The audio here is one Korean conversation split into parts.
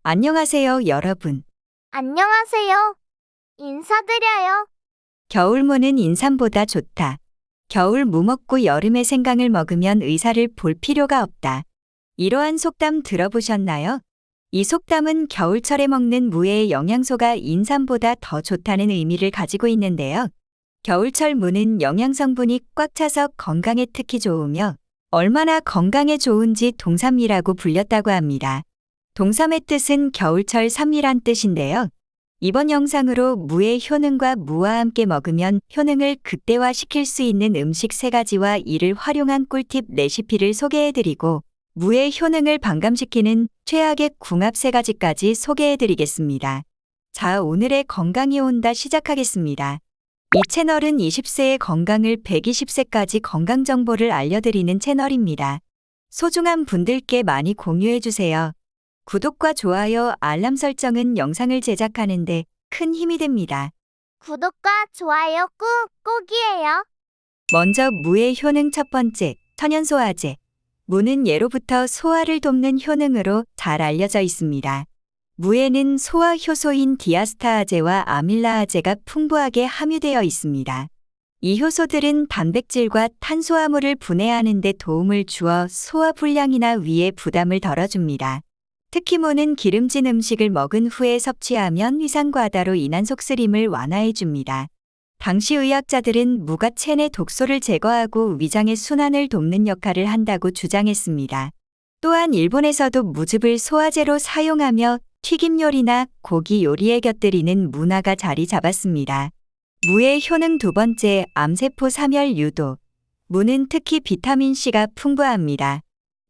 안녕하세요, 여러분. 안녕하세요. 인사드려요. 겨울무는 인삼보다 좋다. 겨울 무 먹고 여름에 생강을 먹으면 의사를 볼 필요가 없다. 이러한 속담 들어보셨나요? 이 속담은 겨울철에 먹는 무의 영양소가 인삼보다 더 좋다는 의미를 가지고 있는데요. 겨울철 무는 영양 성분이 꽉 차서 건강에 특히 좋으며 얼마나 건강에 좋은지 동삼미라고 불렸다고 합니다. 동삼의 뜻은 겨울철 삼미란 뜻인데요. 이번 영상으로 무의 효능과 무와 함께 먹으면 효능을 극대화시킬 수 있는 음식 3가지와 이를 활용한 꿀팁 레시피를 소개해드리고 무의 효능을 반감시키는 최악의 궁합 3가지까지 소개해드리겠습니다. 자, 오늘의 건강이 온다 시작하겠습니다. 이 채널은 20세의 건강을 120세까지 건강 정보를 알려드리는 채널입니다. 소중한 분들께 많이 공유해주세요. 구독과 좋아요, 알람 설정은 영상을 제작하는데 큰 힘이 됩니다. 구독과 좋아요 꾹꾹이에요. 먼저 무의 효능 첫 번째, 천연소화제. 무는 예로부터 소화를 돕는 효능으로 잘 알려져 있습니다. 무에는 소화 효소인 디아스타아제와 아밀라아제가 풍부하게 함유되어 있습니다. 이 효소들은 단백질과 탄수화물을 분해하는 데 도움을 주어 소화 불량이나 위의 부담을 덜어줍니다. 특히 무는 기름진 음식을 먹은 후에 섭취하면 위산과다로 인한 속쓰림을 완화해줍니다. 당시 의학자들은 무가 체내 독소를 제거하고 위장의 순환을 돕는 역할을 한다고 주장했습니다. 또한 일본에서도 무즙을 소화제로 사용하며 튀김 요리나 고기 요리에 곁들이는 문화가 자리 잡았습니다. 무의 효능 두 번째, 암세포 사멸 유도. 무는 특히 비타민C가 풍부합니다.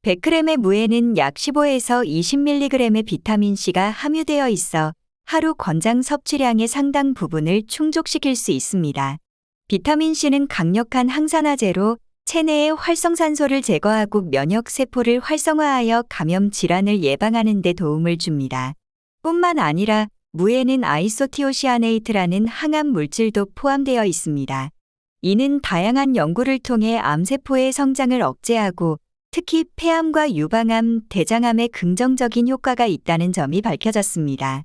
100g의 무에는 약 15에서 20mg의 비타민C가 함유되어 있어 하루 권장 섭취량의 상당 부분을 충족시킬 수 있습니다. 비타민C는 강력한 항산화제로 체내의 활성산소를 제거하고 면역세포를 활성화하여 감염 질환을 예방하는 데 도움을 줍니다. 뿐만 아니라 무에는 아이소티오시아네이트라는 항암 물질도 포함되어 있습니다. 이는 다양한 연구를 통해 암세포의 성장을 억제하고 특히 폐암과 유방암, 대장암에 긍정적인 효과가 있다는 점이 밝혀졌습니다.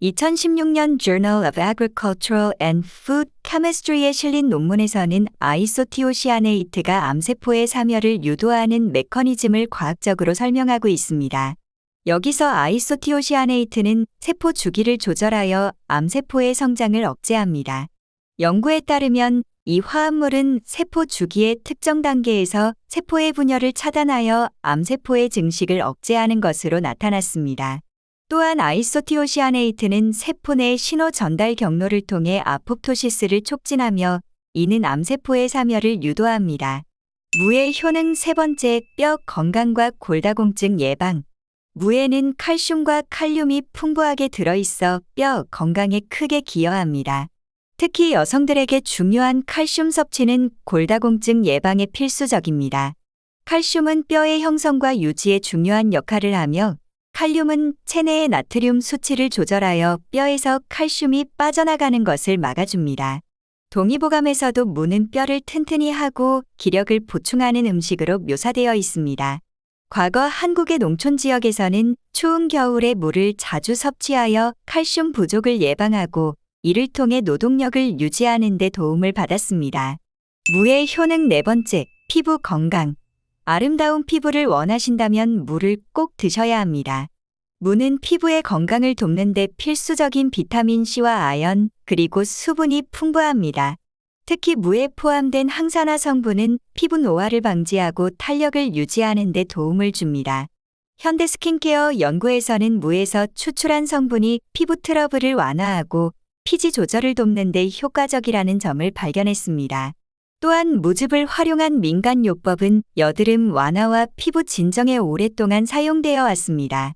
2016년 Journal of Agricultural and Food Chemistry에 실린 논문에서는 아이소티오시아네이트가 암세포의 사멸을 유도하는 메커니즘을 과학적으로 설명하고 있습니다. 여기서 아이소티오시아네이트는 세포 주기를 조절하여 암세포의 성장을 억제합니다. 연구에 따르면 이 화합물은 세포 주기의 특정 단계에서 세포의 분열을 차단하여 암세포의 증식을 억제하는 것으로 나타났습니다. 또한 아이소티오시아네이트는 세포 내 신호 전달 경로를 통해 아포프토시스를 촉진하며 이는 암세포의 사멸을 유도합니다. 무의 효능 세 번째, 뼈 건강과 골다공증 예방. 무에는 칼슘과 칼륨이 풍부하게 들어있어 뼈 건강에 크게 기여합니다. 특히 여성들에게 중요한 칼슘 섭취는 골다공증 예방에 필수적입니다. 칼슘은 뼈의 형성과 유지에 중요한 역할을 하며 칼륨은 체내의 나트륨 수치를 조절하여 뼈에서 칼슘이 빠져나가는 것을 막아줍니다. 동의보감에서도 무는 뼈를 튼튼히 하고 기력을 보충하는 음식으로 묘사되어 있습니다. 과거 한국의 농촌 지역에서는 추운 겨울에 무를 자주 섭취하여 칼슘 부족을 예방하고 이를 통해 노동력을 유지하는 데 도움을 받았습니다. 무의 효능 네 번째, 피부 건강. 아름다운 피부를 원하신다면 무를 꼭 드셔야 합니다. 무는 피부의 건강을 돕는 데 필수적인 비타민C와 아연, 그리고 수분이 풍부합니다. 특히 무에 포함된 항산화 성분은 피부 노화를 방지하고 탄력을 유지하는 데 도움을 줍니다. 현대 스킨케어 연구에서는 무에서 추출한 성분이 피부 트러블을 완화하고 피지 조절을 돕는 데 효과적이라는 점을 발견했습니다. 또한 무즙을 활용한 민간요법은 여드름 완화와 피부 진정에 오랫동안 사용되어 왔습니다.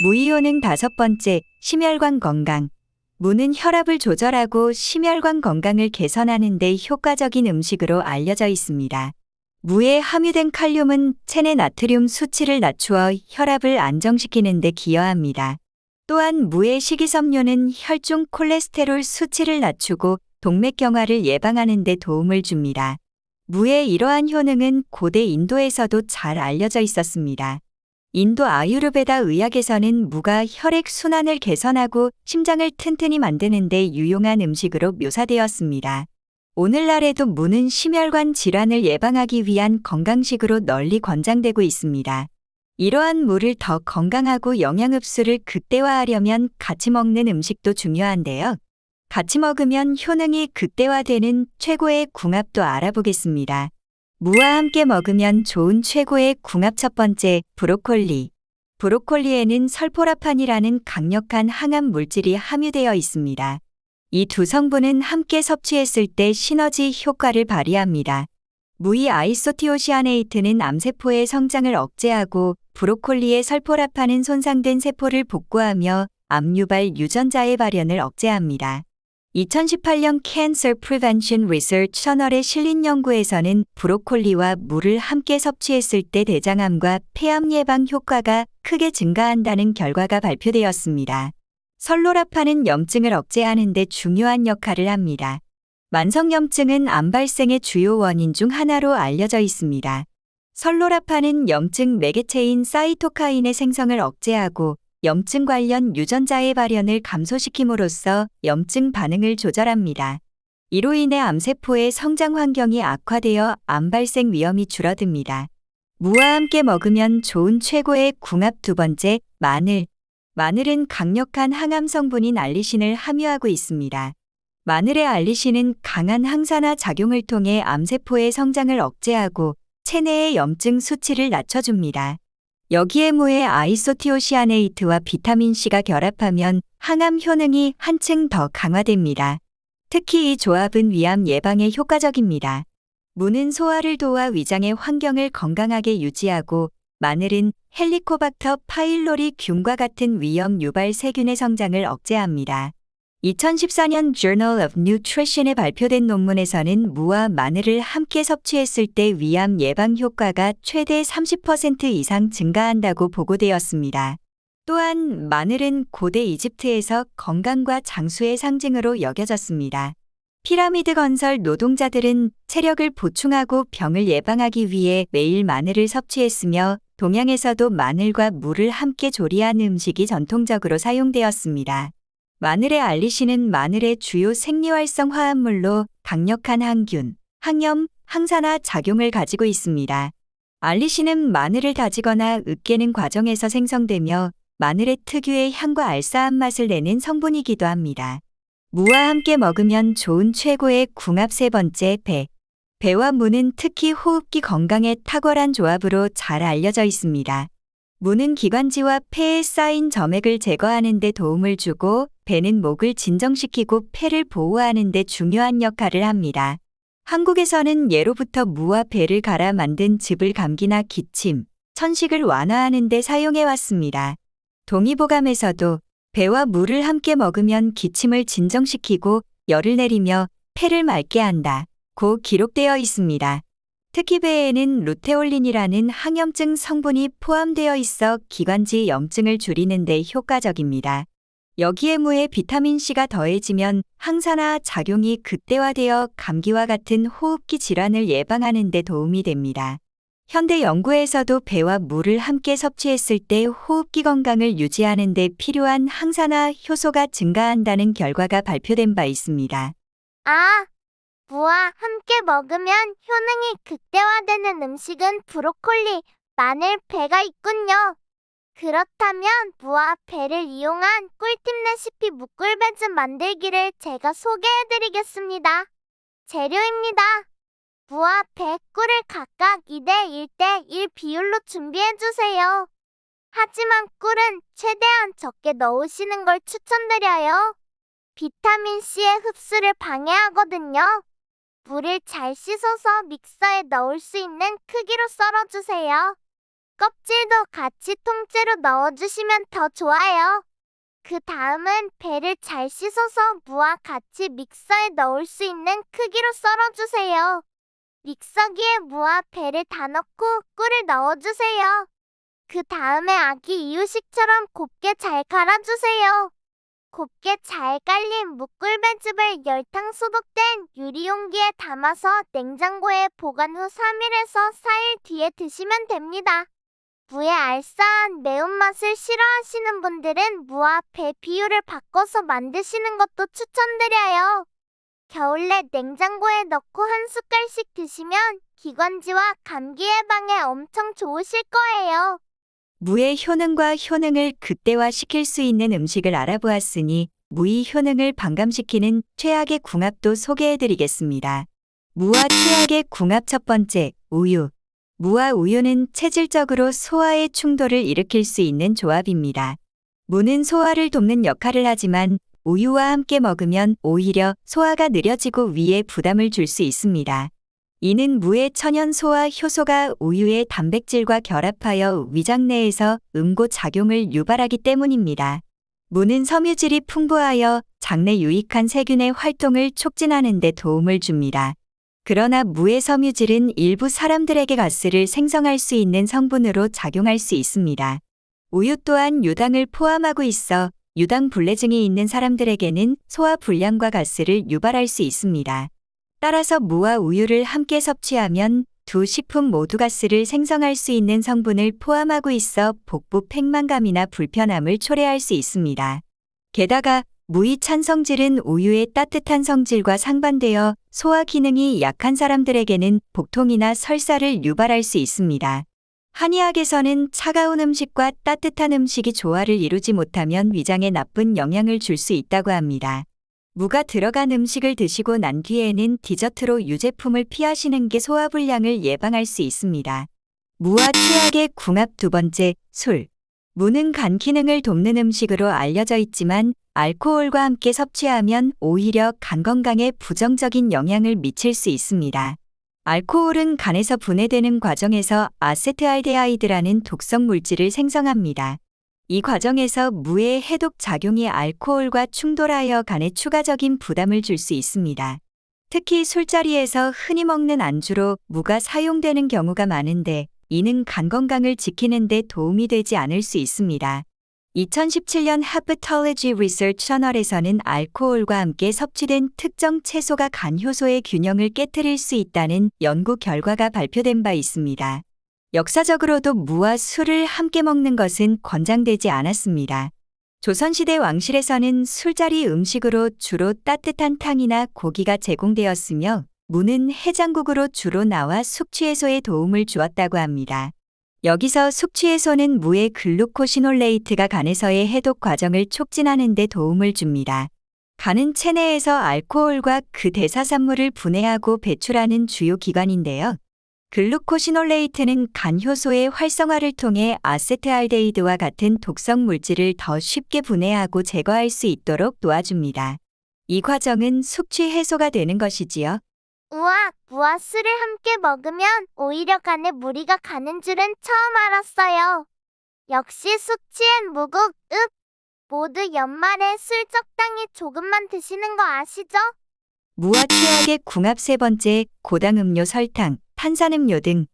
무의 효능 다섯 번째, 심혈관 건강. 무는 혈압을 조절하고 심혈관 건강을 개선하는 데 효과적인 음식으로 알려져 있습니다. 무에 함유된 칼륨은 체내 나트륨 수치를 낮추어 혈압을 안정시키는 데 기여합니다. 또한 무의 식이섬유는 혈중 콜레스테롤 수치를 낮추고 동맥경화를 예방하는 데 도움을 줍니다. 무의 이러한 효능은 고대 인도에서도 잘 알려져 있었습니다. 인도 아유르베다 의학에서는 무가 혈액 순환을 개선하고 심장을 튼튼히 만드는 데 유용한 음식으로 묘사되었습니다. 오늘날에도 무는 심혈관 질환을 예방하기 위한 건강식으로 널리 권장되고 있습니다. 이러한 무를 더 건강하고 영양 흡수를 극대화하려면 같이 먹는 음식도 중요한데요. 같이 먹으면 효능이 극대화되는 최고의 궁합도 알아보겠습니다. 무와 함께 먹으면 좋은 최고의 궁합 첫 번째, 브로콜리. 브로콜리에는 설포라판이라는 강력한 항암 물질이 함유되어 있습니다. 이 두 성분은 함께 섭취했을 때 시너지 효과를 발휘합니다. 무의 아이소티오시아네이트는 암세포의 성장을 억제하고 브로콜리의 설포라판은 손상된 세포를 복구하며 암 유발 유전자의 발현을 억제합니다. 2018년 Cancer Prevention Research 저널에 실린 연구에서는 브로콜리와 무를 함께 섭취했을 때 대장암과 폐암 예방 효과가 크게 증가한다는 결과가 발표되었습니다. 설로라판은 염증을 억제하는 데 중요한 역할을 합니다. 만성염증은 암 발생의 주요 원인 중 하나로 알려져 있습니다. 설로라판은 염증 매개체인 사이토카인의 생성을 억제하고 염증 관련 유전자의 발현을 감소시킴으로써 염증 반응을 조절합니다. 이로 인해 암세포의 성장 환경이 악화되어 암 발생 위험이 줄어듭니다. 무와 함께 먹으면 좋은 최고의 궁합 두 번째, 마늘. 마늘은 강력한 항암 성분인 알리신을 함유하고 있습니다. 마늘의 알리신은 강한 항산화 작용을 통해 암세포의 성장을 억제하고 체내의 염증 수치를 낮춰줍니다. 여기에 무의 아이소티오시아네이트와 비타민C가 결합하면 항암 효능이 한층 더 강화됩니다. 특히 이 조합은 위암 예방에 효과적입니다. 무는 소화를 도와 위장의 환경을 건강하게 유지하고 마늘은 헬리코박터 파일로리 균과 같은 위염 유발 세균의 성장을 억제합니다. 2014년 Journal of Nutrition에 발표된 논문에서는 무와 마늘을 함께 섭취했을 때 위암 예방 효과가 최대 30% 이상 증가한다고 보고되었습니다. 또한 마늘은 고대 이집트에서 건강과 장수의 상징으로 여겨졌습니다. 피라미드 건설 노동자들은 체력을 보충하고 병을 예방하기 위해 매일 마늘을 섭취했으며 동양에서도 마늘과 무를 함께 조리한 음식이 전통적으로 사용되었습니다. 마늘의 알리신은 마늘의 주요 생리활성 화합물로 강력한 항균, 항염, 항산화 작용을 가지고 있습니다. 알리신은 마늘을 다지거나 으깨는 과정에서 생성되며 마늘의 특유의 향과 알싸한 맛을 내는 성분이기도 합니다. 무와 함께 먹으면 좋은 최고의 궁합 세 번째, 배. 배와 무는 특히 호흡기 건강에 탁월한 조합으로 잘 알려져 있습니다. 무는 기관지와 폐에 쌓인 점액을 제거하는 데 도움을 주고 배는 목을 진정시키고 폐를 보호하는 데 중요한 역할을 합니다. 한국에서는 예로부터 무와 배를 갈아 만든 즙을 감기나 기침, 천식을 완화하는 데 사용해 왔습니다. 동의보감에서도 배와 무를 함께 먹으면 기침을 진정시키고 열을 내리며 폐를 맑게 한다고 기록되어 있습니다. 특히 배에는 루테올린이라는 항염증 성분이 포함되어 있어 기관지 염증을 줄이는 데 효과적입니다. 여기에 무에 비타민C가 더해지면 항산화 작용이 극대화되어 감기와 같은 호흡기 질환을 예방하는 데 도움이 됩니다. 현대 연구에서도 배와 무를 함께 섭취했을 때 호흡기 건강을 유지하는 데 필요한 항산화 효소가 증가한다는 결과가 발표된 바 있습니다. 아, 무와 함께 먹으면 효능이 극대화되는 음식은 브로콜리, 마늘, 배가 있군요. 그렇다면 무와 배를 이용한 꿀팁 레시피 무꿀배즙 만들기를 제가 소개해드리겠습니다. 재료입니다. 무와 배, 꿀을 각각 2대 1대 1 비율로 준비해주세요. 하지만 꿀은 최대한 적게 넣으시는 걸 추천드려요. 비타민C의 흡수를 방해하거든요. 물을 잘 씻어서 믹서에 넣을 수 있는 크기로 썰어주세요. 껍질도 같이 통째로 넣어주시면 더 좋아요. 그 다음은 배를 잘 씻어서 무와 같이 믹서에 넣을 수 있는 크기로 썰어주세요. 믹서기에 무와 배를 다 넣고 꿀을 넣어주세요. 그 다음에 아기 이유식처럼 곱게 잘 갈아주세요. 곱게 잘 깔린 무꿀배즙을 열탕 소독된 유리용기에 담아서 냉장고에 보관 후 3일에서 4일 뒤에 드시면 됩니다. 무의 알싸한 매운맛을 싫어하시는 분들은 무와 배 비율을 바꿔서 만드시는 것도 추천드려요. 겨울에 냉장고에 넣고 한 숟갈씩 드시면 기관지와 감기 예방에 엄청 좋으실 거예요. 무의 효능과 효능을 극대화시킬 수 있는 음식을 알아보았으니 무의 효능을 반감시키는 최악의 궁합도 소개해드리겠습니다. 무와 최악의 궁합 첫 번째, 우유. 무와 우유는 체질적으로 소화의 충돌을 일으킬 수 있는 조합입니다. 무는 소화를 돕는 역할을 하지만 우유와 함께 먹으면 오히려 소화가 느려지고 위에 부담을 줄 수 있습니다. 이는 무의 천연 소화 효소가 우유의 단백질과 결합하여 위장 내에서 음고 작용을 유발하기 때문입니다. 무는 섬유질이 풍부하여 장내 유익한 세균의 활동을 촉진하는 데 도움을 줍니다. 그러나 무의 섬유질은 일부 사람들에게 가스를 생성할 수 있는 성분으로 작용할 수 있습니다. 우유 또한 유당을 포함하고 있어 유당 불내증이 있는 사람들에게는 소화 불량과 가스를 유발할 수 있습니다. 따라서 무와 우유를 함께 섭취하면 두 식품 모두 가스를 생성할 수 있는 성분을 포함하고 있어 복부 팽만감이나 불편함을 초래할 수 있습니다. 게다가 무의 찬 성질은 우유의 따뜻한 성질과 상반되어 소화 기능이 약한 사람들에게는 복통이나 설사를 유발할 수 있습니다. 한의학에서는 차가운 음식과 따뜻한 음식이 조화를 이루지 못하면 위장에 나쁜 영향을 줄 수 있다고 합니다. 무가 들어간 음식을 드시고 난 뒤에는 디저트로 유제품을 피하시는 게 소화불량을 예방할 수 있습니다. 무와 최악의 궁합 두 번째, 술. 무는 간 기능을 돕는 음식으로 알려져 있지만 알코올과 함께 섭취하면 오히려 간 건강에 부정적인 영향을 미칠 수 있습니다. 알코올은 간에서 분해되는 과정에서 아세트알데하이드라는 독성 물질을 생성합니다. 이 과정에서 무의 해독 작용이 알코올과 충돌하여 간에 추가적인 부담을 줄 수 있습니다. 특히 술자리에서 흔히 먹는 안주로 무가 사용되는 경우가 많은데 이는 간 건강을 지키는 데 도움이 되지 않을 수 있습니다. 2017년 Hepatology Research 저널에서는 알코올과 함께 섭취된 특정 채소가 간 효소의 균형을 깨트릴 수 있다는 연구 결과가 발표된 바 있습니다. 역사적으로도 무와 술을 함께 먹는 것은 권장되지 않았습니다. 조선시대 왕실에서는 술자리 음식으로 주로 따뜻한 탕이나 고기가 제공되었으며 무는 해장국으로 주로 나와 숙취해소에 도움을 주었다고 합니다. 여기서 숙취해소는 무의 글루코시놀레이트가 간에서의 해독 과정을 촉진하는 데 도움을 줍니다. 간은 체내에서 알코올과 그 대사산물을 분해하고 배출하는 주요 기관인데요. 글루코시놀레이트는 간 효소의 활성화를 통해 아세트알데히드와 같은 독성 물질을 더 쉽게 분해하고 제거할 수 있도록 도와줍니다. 이 과정은 숙취 해소가 되는 것이지요. 우와, 무와 술을 함께 먹으면 오히려 간에 무리가 가는 줄은 처음 알았어요. 역시 숙취엔 무국, 모두 연말에 술 적당히 조금만 드시는 거 아시죠? 무와 최악의 궁합 세 번째, 고당음료 설탕, 탄산음료 등.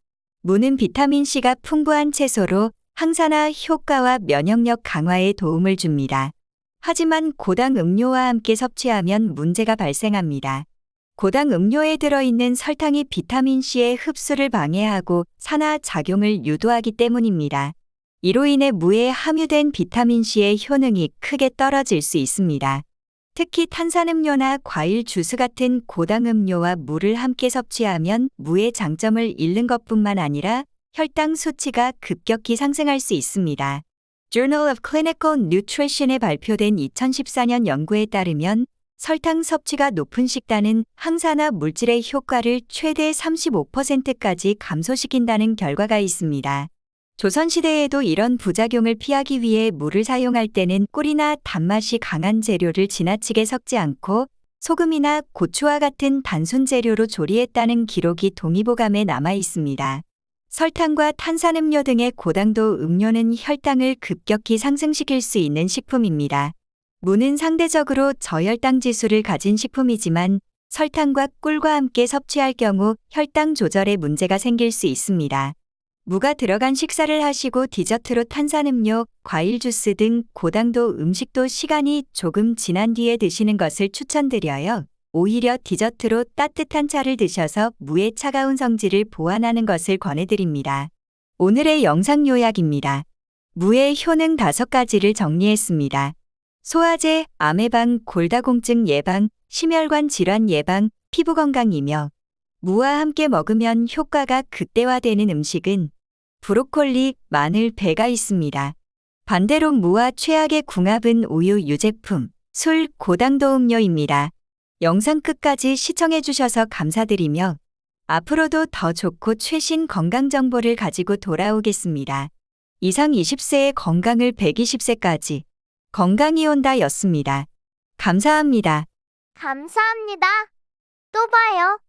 무는 비타민C가 풍부한 채소로 항산화 효과와 면역력 강화에 도움을 줍니다. 하지만 고당 음료와 함께 섭취하면 문제가 발생합니다. 고당 음료에 들어있는 설탕이 비타민C의 흡수를 방해하고 산화 작용을 유도하기 때문입니다. 이로 인해 무에 함유된 비타민C의 효능이 크게 떨어질 수 있습니다. 특히 탄산음료나 과일 주스 같은 고당 음료와 물을 함께 섭취하면 무의 장점을 잃는 것뿐만 아니라 혈당 수치가 급격히 상승할 수 있습니다. Journal of Clinical Nutrition에 발표된 2014년 연구에 따르면 설탕 섭취가 높은 식단은 항산화 물질의 효과를 최대 35%까지 감소시킨다는 결과가 있습니다. 조선시대에도 이런 부작용을 피하기 위해 물을 사용할 때는 꿀이나 단맛이 강한 재료를 지나치게 섞지 않고 소금이나 고추와 같은 단순 재료로 조리했다는 기록이 동의보감에 남아 있습니다. 설탕과 탄산음료 등의 고당도 음료는 혈당을 급격히 상승시킬 수 있는 식품입니다. 무는 상대적으로 저혈당 지수를 가진 식품이지만 설탕과 꿀과 함께 섭취할 경우 혈당 조절에 문제가 생길 수 있습니다. 무가 들어간 식사를 하시고 디저트로 탄산음료, 과일 주스 등 고당도 음식도 시간이 조금 지난 뒤에 드시는 것을 추천드려요. 오히려 디저트로 따뜻한 차를 드셔서 무의 차가운 성질을 보완하는 것을 권해드립니다. 오늘의 영상 요약입니다. 무의 효능 5가지를 정리했습니다. 소화제, 암 예방, 골다공증 예방, 심혈관 질환 예방, 피부 건강이며 무와 함께 먹으면 효과가 극대화되는 음식은 브로콜리, 마늘, 배가 있습니다. 반대로 무와 최악의 궁합은 우유, 유제품, 술, 고당도 음료입니다. 영상 끝까지 시청해주셔서 감사드리며 앞으로도 더 좋고 최신 건강 정보를 가지고 돌아오겠습니다. 이상 20세의 건강을 120세까지 건강이 온다 였습니다. 감사합니다. 감사합니다. 또 봐요.